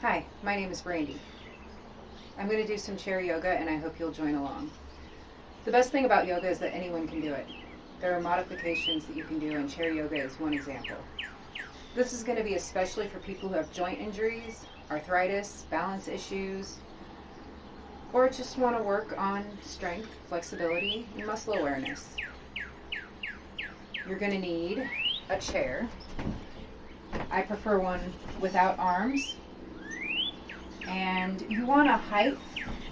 Hi, my name is Brandy. I'm going to do some chair yoga and I hope you'll join along. The best thing about yoga is that anyone can do it. There are modifications that you can do and chair yoga is one example. This is going to be especially for people who have joint injuries, arthritis, balance issues, or just want to work on strength, flexibility, and muscle awareness. You're going to need a chair. I prefer one without arms. And you want a height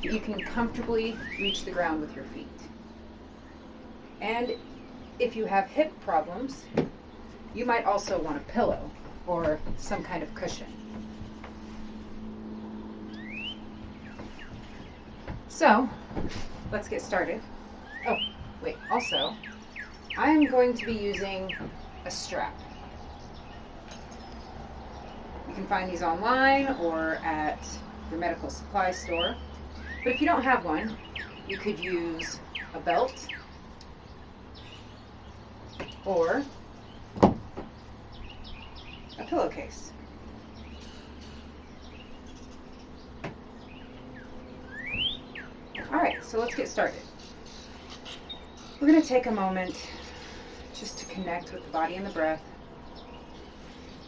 that you can comfortably reach the ground with your feet. And if you have hip problems, you might also want a pillow or some kind of cushion. So, let's get started. Oh, wait, also, I'm going to be using a strap. You can find these online or at your medical supply store. But if you don't have one, you could use a belt or a pillowcase. Alright, so let's get started. We're going to take a moment just to connect with the body and the breath.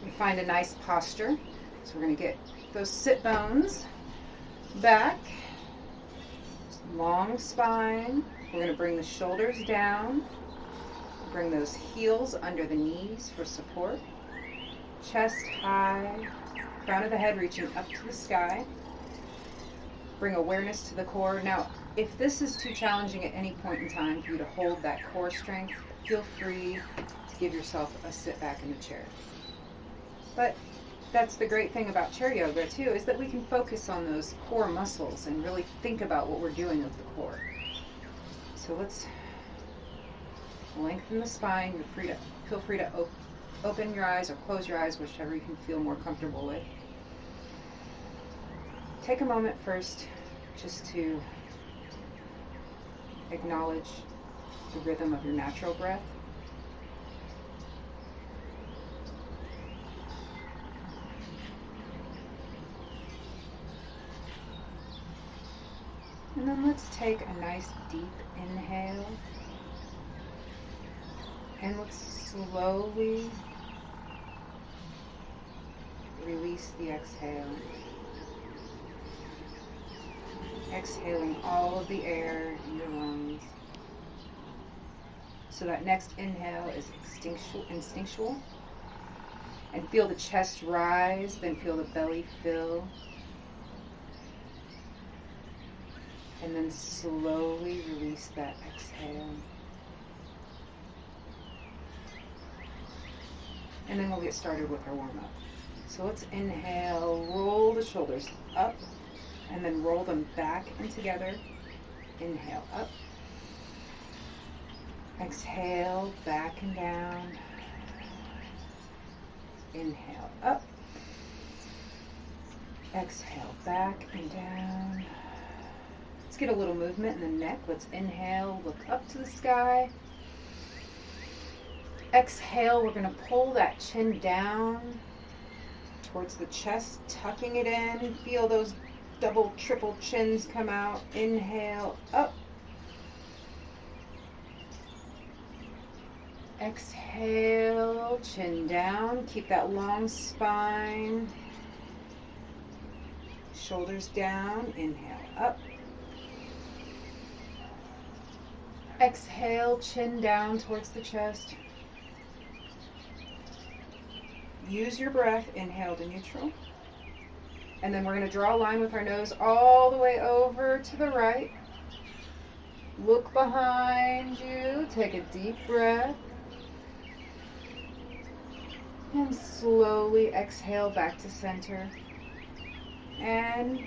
We find a nice posture. So we're going to get those sit bones back, long spine. We're going to bring the shoulders down, bring those heels under the knees for support, chest high, crown of the head reaching up to the sky. Bring awareness to the core. Now, if this is too challenging at any point in time for you to hold that core strength, feel free to give yourself a sit back in the chair. But that's the great thing about chair yoga too, is that we can focus on those core muscles and really think about what we're doing with the core. So let's lengthen the spine. Feel free to open your eyes or close your eyes, whichever you can feel more comfortable with. Take a moment first just to acknowledge the rhythm of your natural breath. And then let's take a nice deep inhale. And let's slowly release the exhale. Exhaling all of the air in your lungs. So that next inhale is instinctual. And feel the chest rise, then feel the belly fill. And then slowly release that exhale. And then we'll get started with our warm-up. So let's inhale, roll the shoulders up, and then roll them back and together. Inhale up. Exhale, back and down. Inhale up. Exhale, back and down. Let's get a little movement in the neck. Let's inhale, look up to the sky. Exhale, we're going to pull that chin down towards the chest, tucking it in. Feel those double, triple chins come out. Inhale, up. Exhale, chin down. Keep that long spine. Shoulders down. Inhale, up. Exhale, chin down towards the chest. Use your breath, inhale to neutral. And then we're going to draw a line with our nose all the way over to the right. Look behind you, take a deep breath. And slowly exhale back to center. And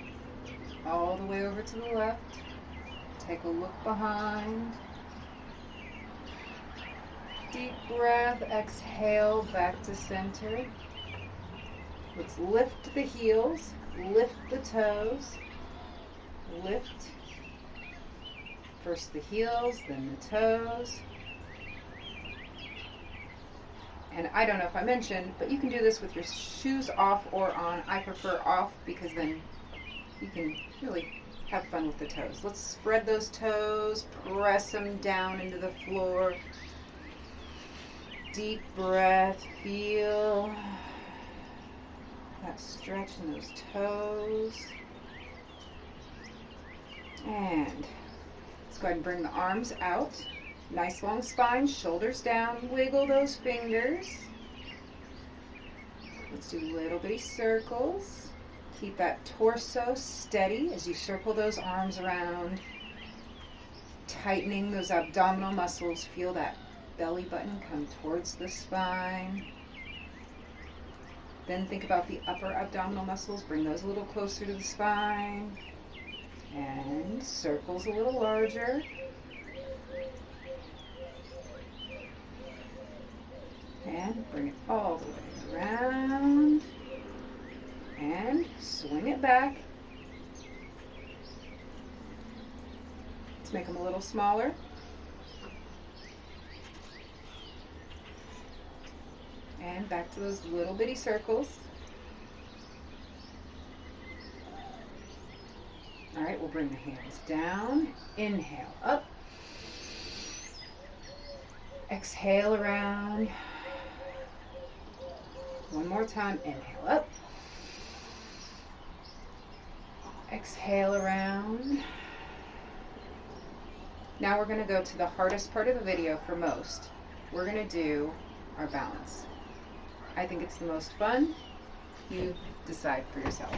all the way over to the left. Take a look behind. Deep breath, exhale back to center. Let's lift the heels, lift the toes, lift. First the heels, then the toes. And I don't know if I mentioned, but you can do this with your shoes off or on. I prefer off because then you can really have fun with the toes. Let's spread those toes, press them down into the floor. Deep breath, feel that stretch in those toes. And let's go ahead and bring the arms out. Nice long spine, shoulders down, wiggle those fingers. Let's do little bitty circles. Keep that torso steady as you circle those arms around, tightening those abdominal muscles. Feel that belly button come towards the spine. Then think about the upper abdominal muscles. Bring those a little closer to the spine. And circles a little larger. And bring it all the way around. And swing it back. Let's make them a little smaller. And back to those little bitty circles. All right, we'll bring the hands down. Inhale, up. Exhale around. One more time, inhale up. Exhale around. Now we're going to go to the hardest part of the video for most. We're going to do our balance. I think it's the most fun. You decide for yourself.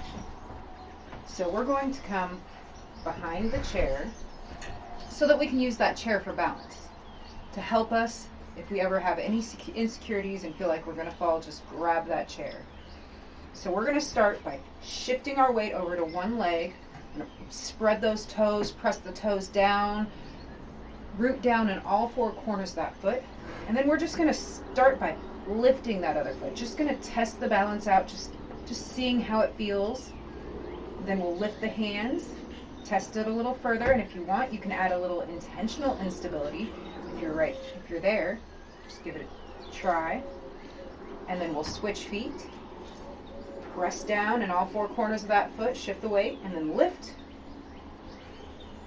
So we're going to come behind the chair so that we can use that chair for balance. To help us, if we ever have any insecurities and feel like we're going to fall, just grab that chair. So we're going to start by shifting our weight over to one leg. Spread those toes, press the toes down, root down in all four corners of that foot. And then we're just going to start by lifting that other foot. Just going to test the balance out, just seeing how it feels. Then we'll lift the hands, test it a little further, and if you want, you can add a little intentional instability. If you're there, just give it a try. And then we'll switch feet. Press down in all four corners of that foot, shift the weight, and then lift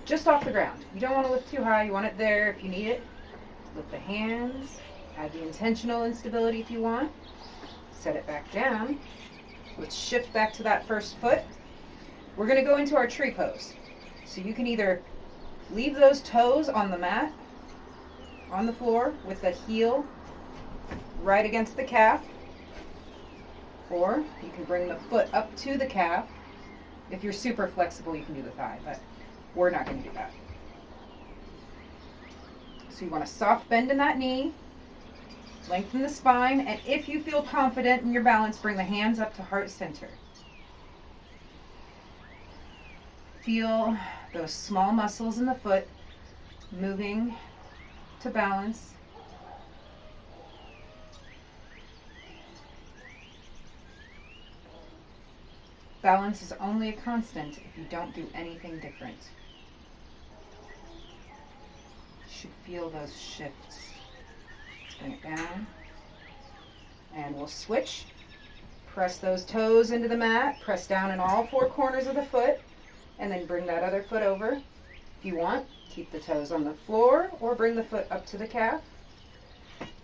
just off the ground. You don't want to lift too high, you want it there if you need it. Lift the hands, add the intentional instability if you want. Set it back down. Let's shift back to that first foot. We're going to go into our tree pose. So you can either leave those toes on the mat, on the floor, with the heel right against the calf, or you can bring the foot up to the calf. If you're super flexible, you can do the thigh, but we're not going to do that. So you want a soft bend in that knee, lengthen the spine, and if you feel confident in your balance, bring the hands up to heart center. Feel those small muscles in the foot moving to balance. Balance is only a constant if you don't do anything different. You should feel those shifts. Let's bring it down. And we'll switch. Press those toes into the mat. Press down in all four corners of the foot. And then bring that other foot over. If you want, keep the toes on the floor or bring the foot up to the calf.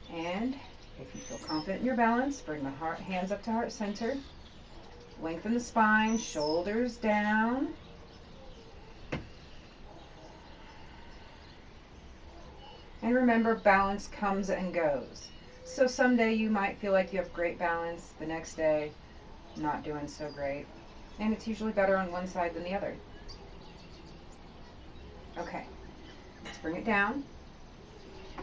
And if you feel confident in your balance, bring the hands up to heart center. Lengthen the spine, shoulders down. And remember, balance comes and goes. So someday you might feel like you have great balance, the next day not doing so great. And it's usually better on one side than the other. Okay, let's bring it down.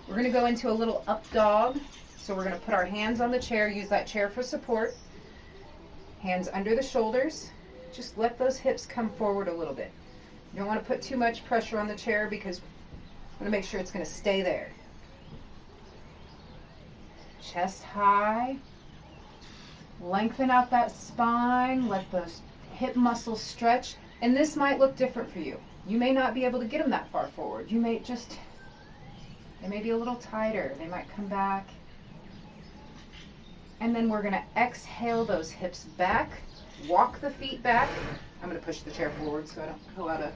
We're going to go into a little up dog. So we're going to put our hands on the chair, use that chair for support. Hands under the shoulders. Just let those hips come forward a little bit. You don't want to put too much pressure on the chair because we want to make sure it's going to stay there. Chest high. Lengthen out that spine. Let those hip muscles stretch. And this might look different for you. You may not be able to get them that far forward. You may they may be a little tighter. They might come back. And then we're gonna exhale those hips back, walk the feet back. I'm gonna push the chair forward so I don't go out of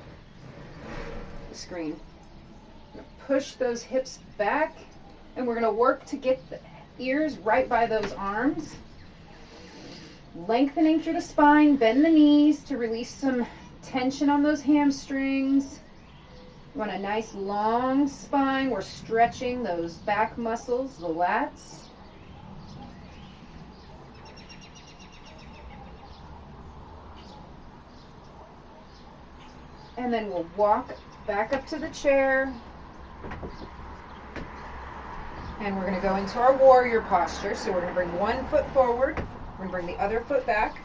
the screen. I'm gonna push those hips back, and we're gonna work to get the ears right by those arms. Lengthening through the spine, bend the knees to release some tension on those hamstrings. You want a nice long spine. We're stretching those back muscles, the lats. And then we'll walk back up to the chair. And we're going to go into our warrior posture. So we're going to bring one foot forward. We're going to bring the other foot back.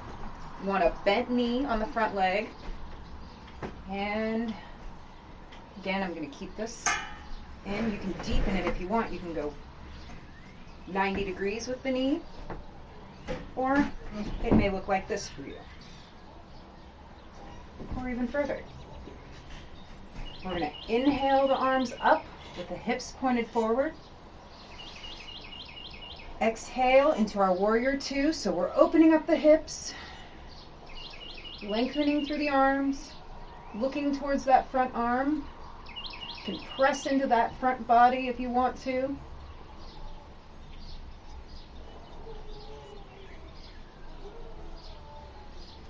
You want a bent knee on the front leg. And again, I'm going to keep this in. You can deepen it if you want. You can go 90 degrees with the knee, or it may look like this for you, or even further. We're going to inhale the arms up with the hips pointed forward. Exhale into our warrior two. So we're opening up the hips, lengthening through the arms, looking towards that front arm. You can press into that front body if you want to.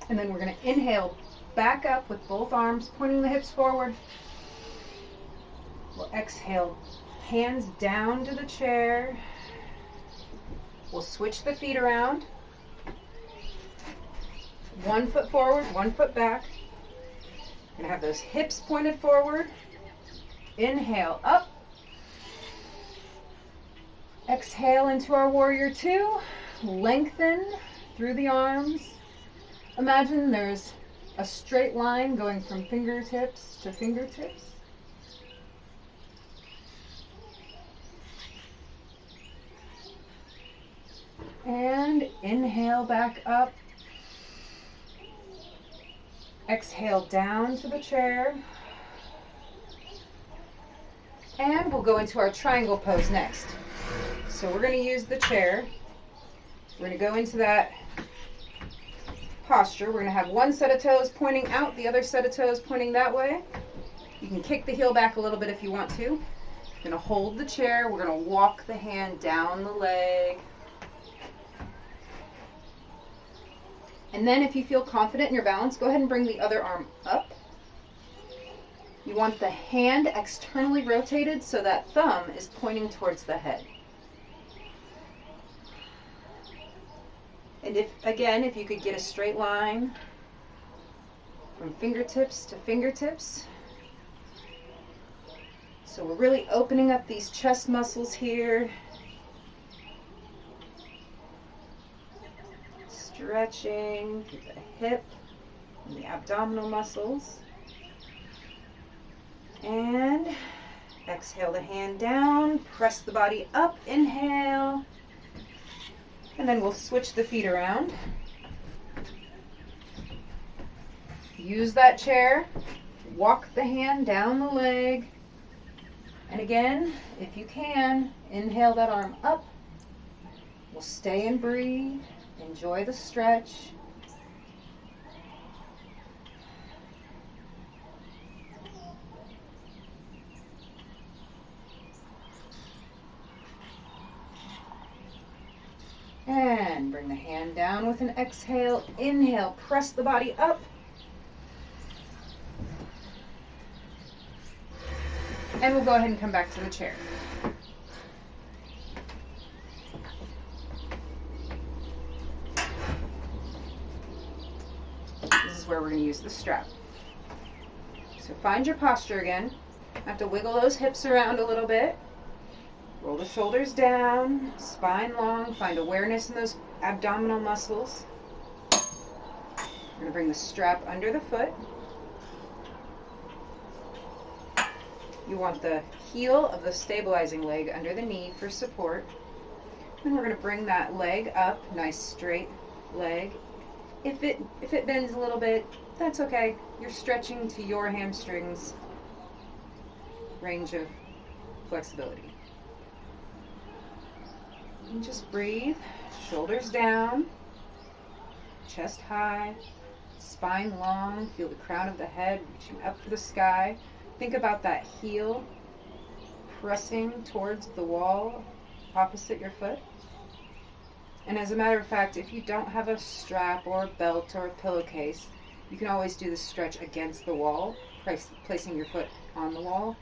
And then we're going to inhale back up with both arms, pointing the hips forward. We'll exhale, hands down to the chair. We'll switch the feet around. One foot forward, one foot back. We're going to have those hips pointed forward. Inhale up. Exhale into our warrior two. Lengthen through the arms. Imagine there's a straight line going from fingertips to fingertips. And inhale back up. Exhale down to the chair. And we'll go into our triangle pose next. So we're going to use the chair. We're going to go into that posture. We're going to have one set of toes pointing out, the other set of toes pointing that way. You can kick the heel back a little bit if you want to. You're going to hold the chair. We're going to walk the hand down the leg. And then if you feel confident in your balance, go ahead and bring the other arm up. You want the hand externally rotated so that thumb is pointing towards the head. And if you could get a straight line from fingertips to fingertips. So we're really opening up these chest muscles here. Stretching through the hip and the abdominal muscles. And exhale the hand down, press the body up, inhale. And then we'll switch the feet around. Use that chair, walk the hand down the leg. And again, if you can, inhale that arm up. We'll stay and breathe. Enjoy the stretch. And bring the hand down with an exhale. Inhale, press the body up. And we'll go ahead and come back to the chair. This is where we're going to use the strap. So find your posture again. Have to wiggle those hips around a little bit. Roll the shoulders down, spine long, find awareness in those abdominal muscles. We're going to bring the strap under the foot. You want the heel of the stabilizing leg under the knee for support. And we're going to bring that leg up, nice straight leg. If it bends a little bit, that's okay. You're stretching to your hamstrings range of flexibility. And just breathe. Shoulders down, chest high, spine long. Feel the crown of the head reaching up to the sky. Think about that heel pressing towards the wall opposite your foot. And as a matter of fact, if you don't have a strap or a belt or a pillowcase, you can always do the stretch against the wall, placing your foot on the wall.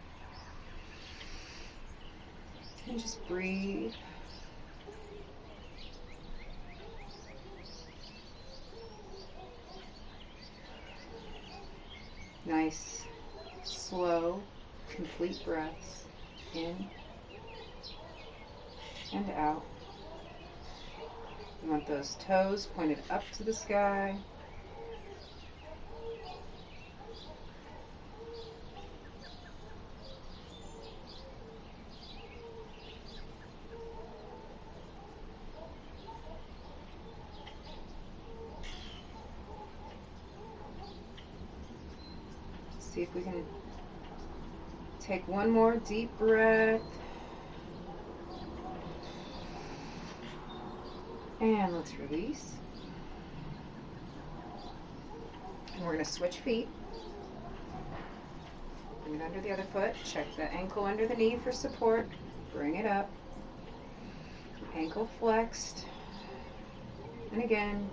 And just breathe. Nice, slow, complete breaths in and out. You want those toes pointed up to the sky. See if we can take one more deep breath. And let's release. And we're going to switch feet. Bring it under the other foot. Check the ankle under the knee for support. Bring it up. Ankle flexed. And again,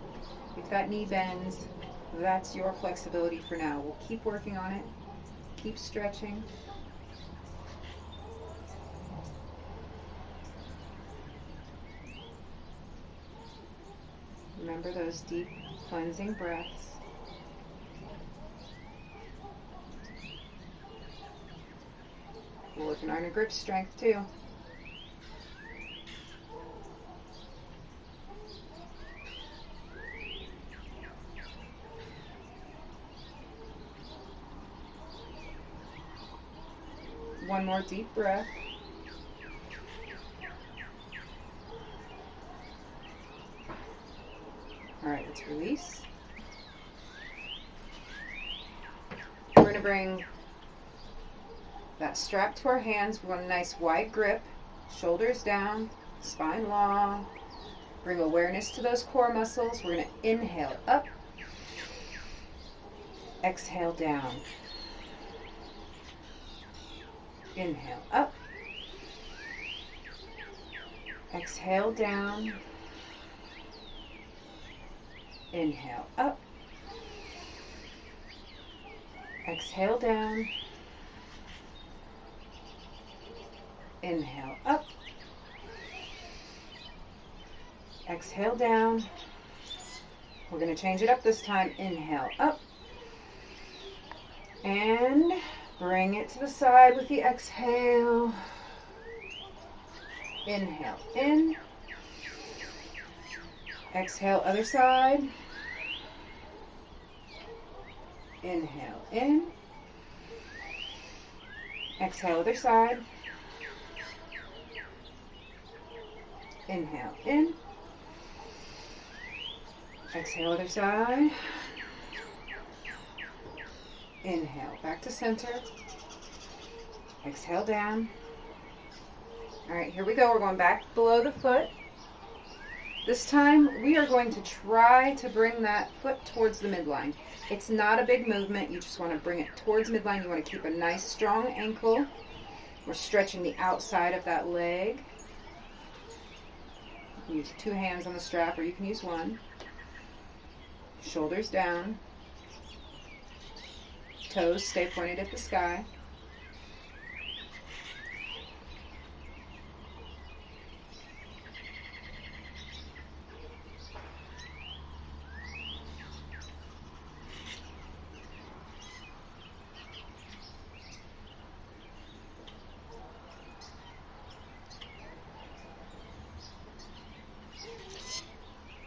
if that knee bends, that's your flexibility for now. We'll keep working on it. Keep stretching. Remember those deep cleansing breaths. We're working on your grip strength too. One more deep breath. All right, let's release. We're going to bring that strap to our hands. We want a nice wide grip, shoulders down, spine long. Bring awareness to those core muscles. We're going to inhale up, exhale down. Inhale up, exhale down, inhale up, exhale down, inhale up, exhale down. We're going to change it up this time. Inhale up, and bring it to the side with the exhale. Inhale in. Exhale, other side. Inhale in. Exhale, other side. Inhale in. Exhale, other side. Inhale, back to center. Exhale down. All right, here we go. We're going back below the foot. This time we are going to try to bring that foot towards the midline. It's not a big movement. You just want to bring it towards midline. You want to keep a nice strong ankle. We're stretching the outside of that leg. You can use 2 hands on the strap, or you can use 1. Shoulders down. Toes stay pointed at the sky.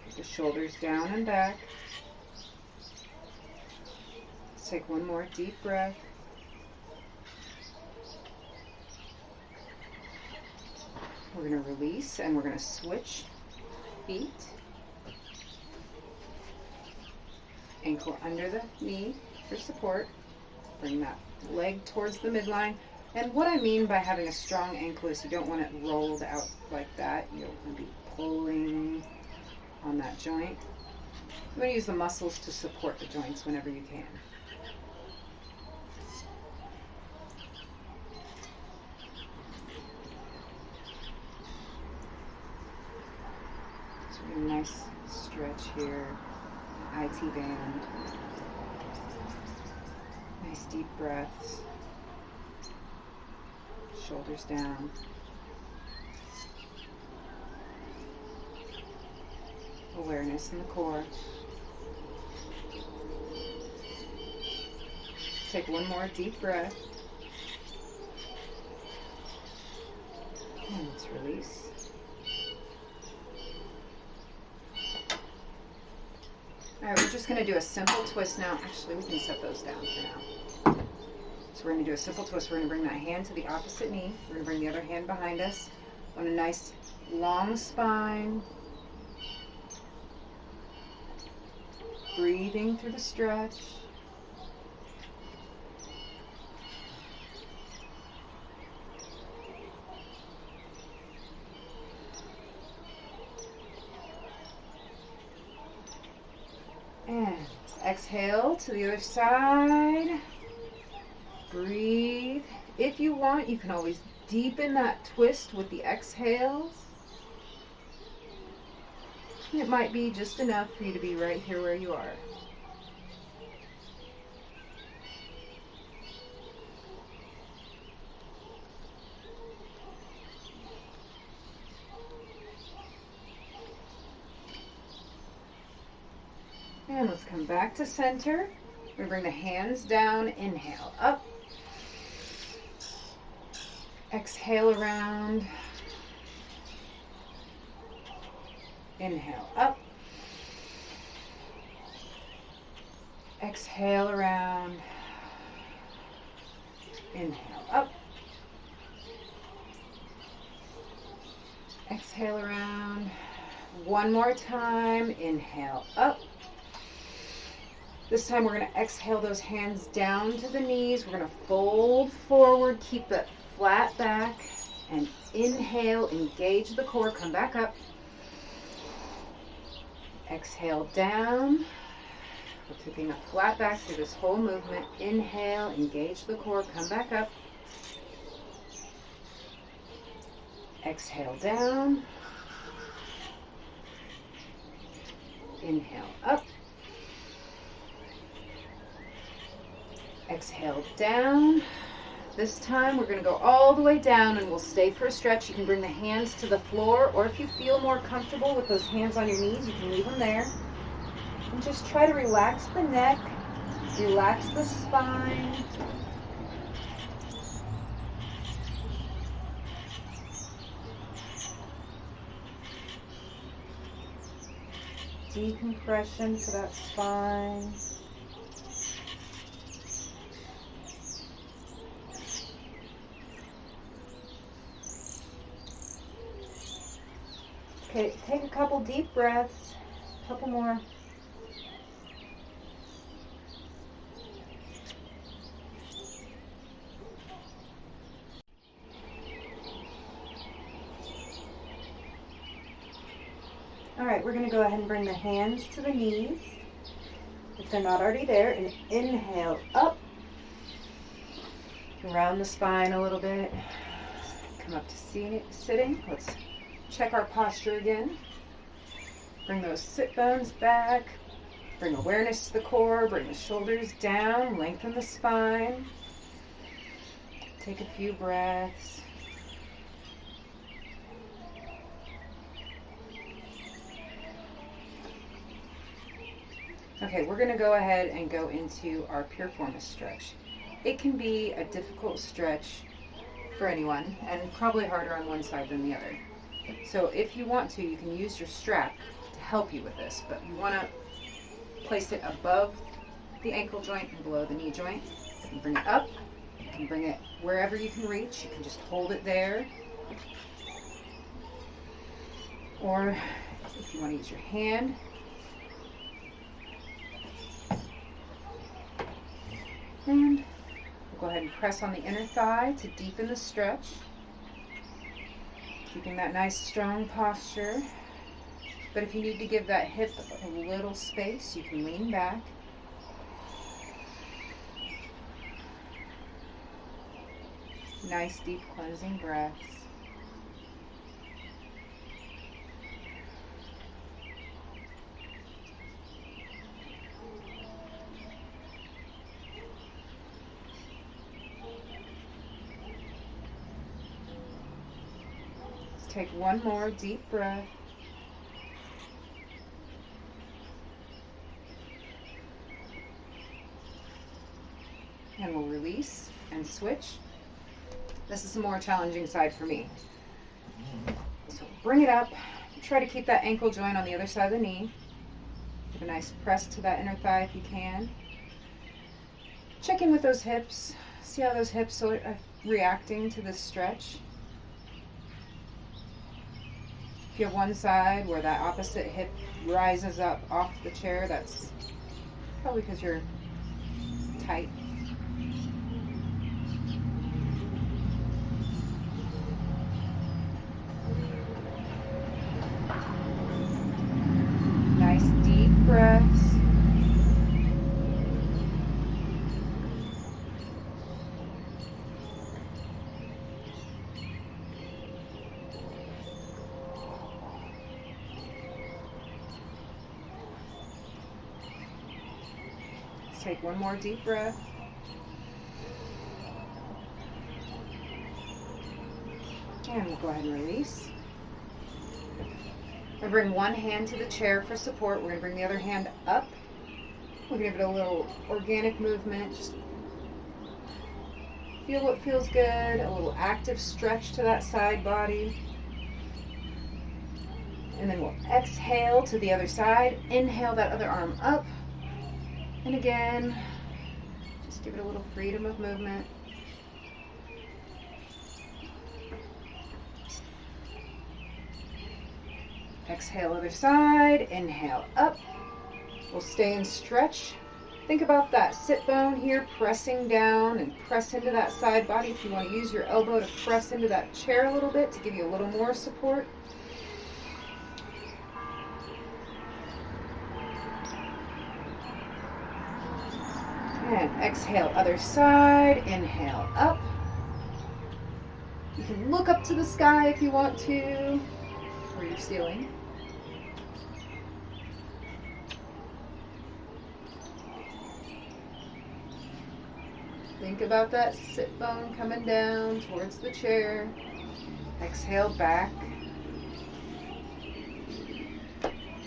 Get the shoulders down and back. Let's take one more deep breath. We're going to release, and we're going to switch feet. Ankle under the knee for support. Bring that leg towards the midline. And what I mean by having a strong ankle is you don't want it rolled out like that. You'll be pulling on that joint. You want to use the muscles to support the joints whenever you can. So a nice stretch here, IT band. Nice deep breaths. Shoulders down. Awareness in the core. Take one more deep breath. And let's release. All right, we're just going to do a simple twist now. Actually, we can set those down for now. So we're going to do a simple twist. We're going to bring that hand to the opposite knee. We're going to bring the other hand behind us on a nice long spine. Breathing through the stretch. And exhale to the other side. Breathe. If you want, you can always deepen that twist with the exhales. It might be just enough for you to be right here where you are. And let's come back to center. We're going to bring the hands down. Inhale, up. Exhale around. Inhale, up. Exhale around. Inhale, up. Exhale around. One more time. Inhale, up. This time we're going to exhale those hands down to the knees. We're going to fold forward, keep that flat back, and inhale, engage the core, come back up. Exhale down. We're keeping a flat back through this whole movement. Inhale, engage the core, come back up. Exhale down. Inhale up. Exhale down. This time we're going to go all the way down and we'll stay for a stretch. You can bring the hands to the floor, or if you feel more comfortable with those hands on your knees, you can leave them there. And just try to relax the neck, relax the spine. Decompression to that spine. Okay, take a couple deep breaths, a couple more. All right, we're going to go ahead and bring the hands to the knees, if they're not already there, and inhale up. Round the spine a little bit. Come up to sitting. Let's check our posture again. Bring those sit bones back. Bring awareness to the core. Bring the shoulders down. Lengthen the spine. Take a few breaths. Okay, we're going to go ahead and go into our piriformis stretch. It can be a difficult stretch for anyone, and probably harder on one side than the other. So if you want to, you can use your strap to help you with this, but you want to place it above the ankle joint and below the knee joint. You can bring it up, you can bring it wherever you can reach, you can just hold it there. Or if you want to use your hand, and we'll go go ahead and press on the inner thigh to deepen the stretch. Keeping that nice strong posture. But if you need to give that hip a little space, you can lean back. Nice deep cleansing breaths. Let's take one more deep breath. And we'll release and switch. This is the more challenging side for me. So bring it up. Try to keep that ankle joint on the other side of the knee. Give a nice press to that inner thigh if you can. Check in with those hips. See how those hips are reacting to this stretch. If you have one side where that opposite hip rises up off the chair, that's probably because you're tight. Nice deep breaths. Let's take one more deep breath. And we'll go ahead and release. We'll bring one hand to the chair for support. We're going to bring the other hand up. We're going to give it a little organic movement. Just feel what feels good. A little active stretch to that side body. And then we'll exhale to the other side. Inhale that other arm up. And again, just give it a little freedom of movement. Exhale, other side. Inhale, up. We'll stay in stretch. Think about that sit bone here pressing down and press into that side body. If you want to use your elbow to press into that chair a little bit to give you a little more support. And exhale, other side. Inhale, up. You can look up to the sky if you want to, or your ceiling. Think about that sit bone coming down towards the chair. Exhale back.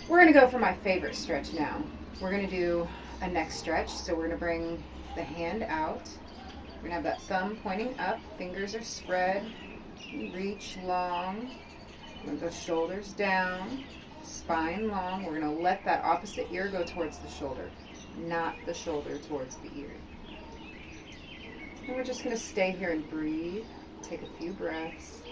We're going to go for my favorite stretch now. We're going to do a neck stretch. So we're going to bring the hand out. We're going to have that thumb pointing up. Fingers are spread. Reach long. The shoulders down. Spine long. We're going to let that opposite ear go towards the shoulder, not the shoulder towards the ear. And we're just going to stay here and breathe. Take a few breaths.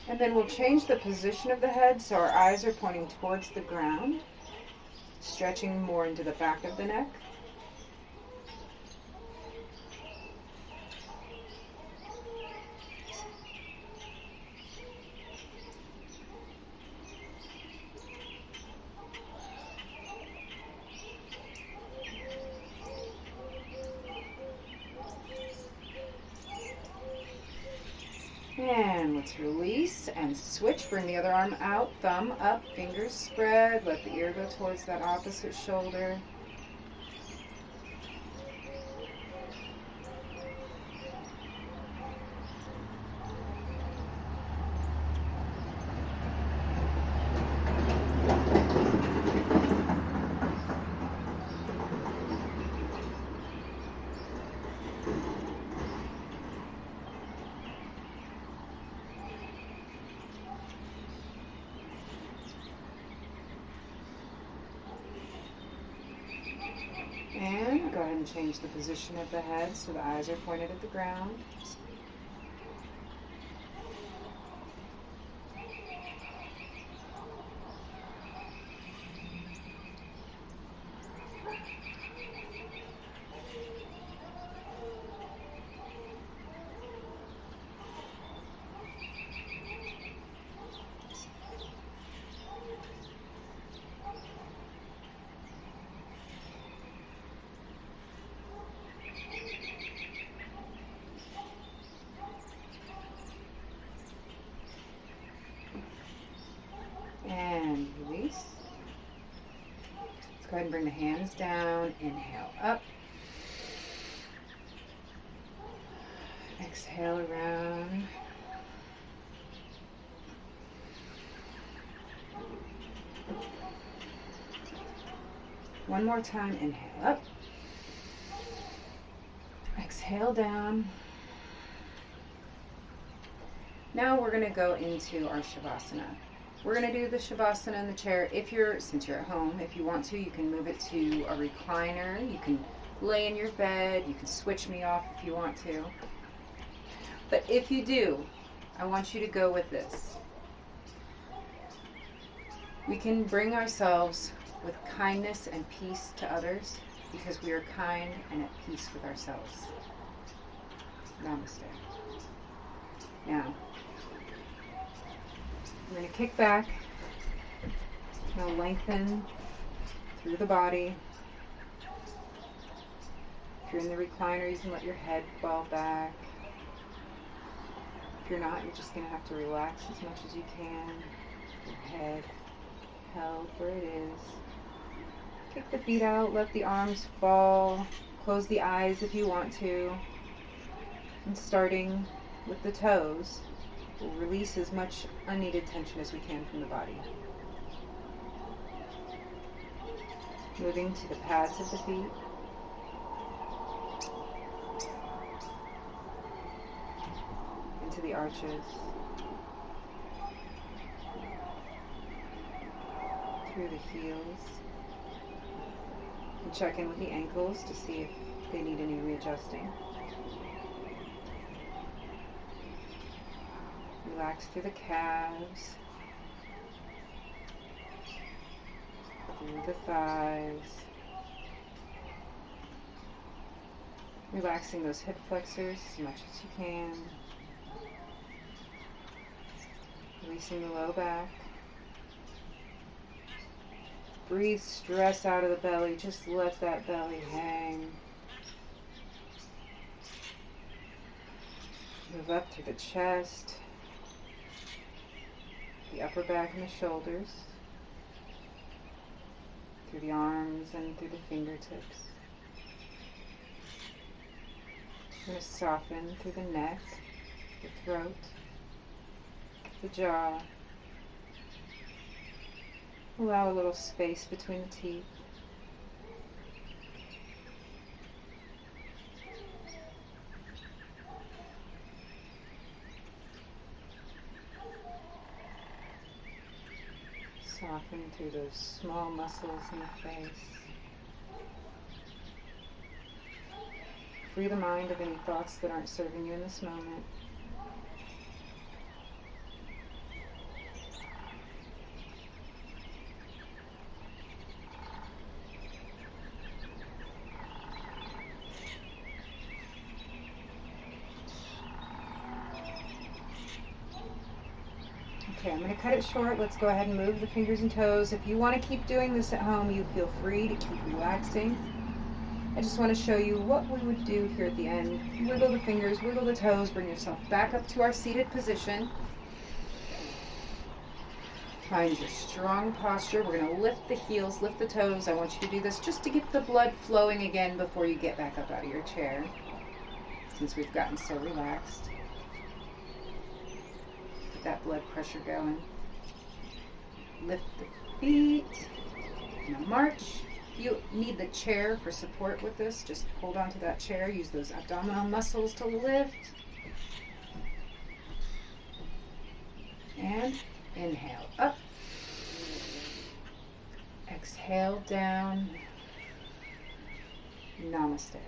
And then we'll change the position of the head so our eyes are pointing towards the ground, stretching more into the back of the neck. And let's release and switch. Bring the other arm out, thumb up, fingers spread. Let the ear go towards that opposite shoulder. And go ahead and change the position of the head so the eyes are pointed at the ground. And release. Let's go ahead and bring the hands down. Inhale up. Exhale around. One more time. Inhale up. Exhale down. Now we're going to go into our Shavasana. We're going to do the Shavasana in the chair. Since you're at home, if you want to, you can move it to a recliner. You can lay in your bed. You can switch me off if you want to. But if you do, I want you to go with this. We can bring ourselves with kindness and peace to others because we are kind and at peace with ourselves. Namaste. Now, we're going to kick back. Now lengthen through the body. If you're in the recliner, you can let your head fall back. If you're not, you're just going to have to relax as much as you can. Your head held where it is. Kick the feet out, let the arms fall. Close the eyes if you want to. And starting with the toes, we'll release as much unneeded tension as we can from the body. Moving to the pads of the feet. Into the arches. Through the heels. And check in with the ankles to see if they need any readjusting. Relax through the calves, through the thighs. Relaxing those hip flexors as much as you can. Releasing the low back. Breathe stress out of the belly. Just let that belly hang. Move up through the chest, the upper back and the shoulders, through the arms and through the fingertips. We're going to soften through the neck, the throat, the jaw. Allow a little space between the teeth. Soften through those small muscles in the face. Free the mind of any thoughts that aren't serving you in this moment. Okay, I'm going to cut it short. Let's go ahead and move the fingers and toes. If you want to keep doing this at home, you feel free to keep relaxing. I just want to show you what we would do here at the end. Wiggle the fingers, wiggle the toes, bring yourself back up to our seated position. Find your strong posture. We're going to lift the heels, lift the toes. I want you to do this just to get the blood flowing again before you get back up out of your chair, since we've gotten so relaxed. That blood pressure going. Lift the feet. Now march. If you need the chair for support with this, just hold on to that chair. Use those abdominal muscles to lift. And inhale up. Exhale down. Namaste.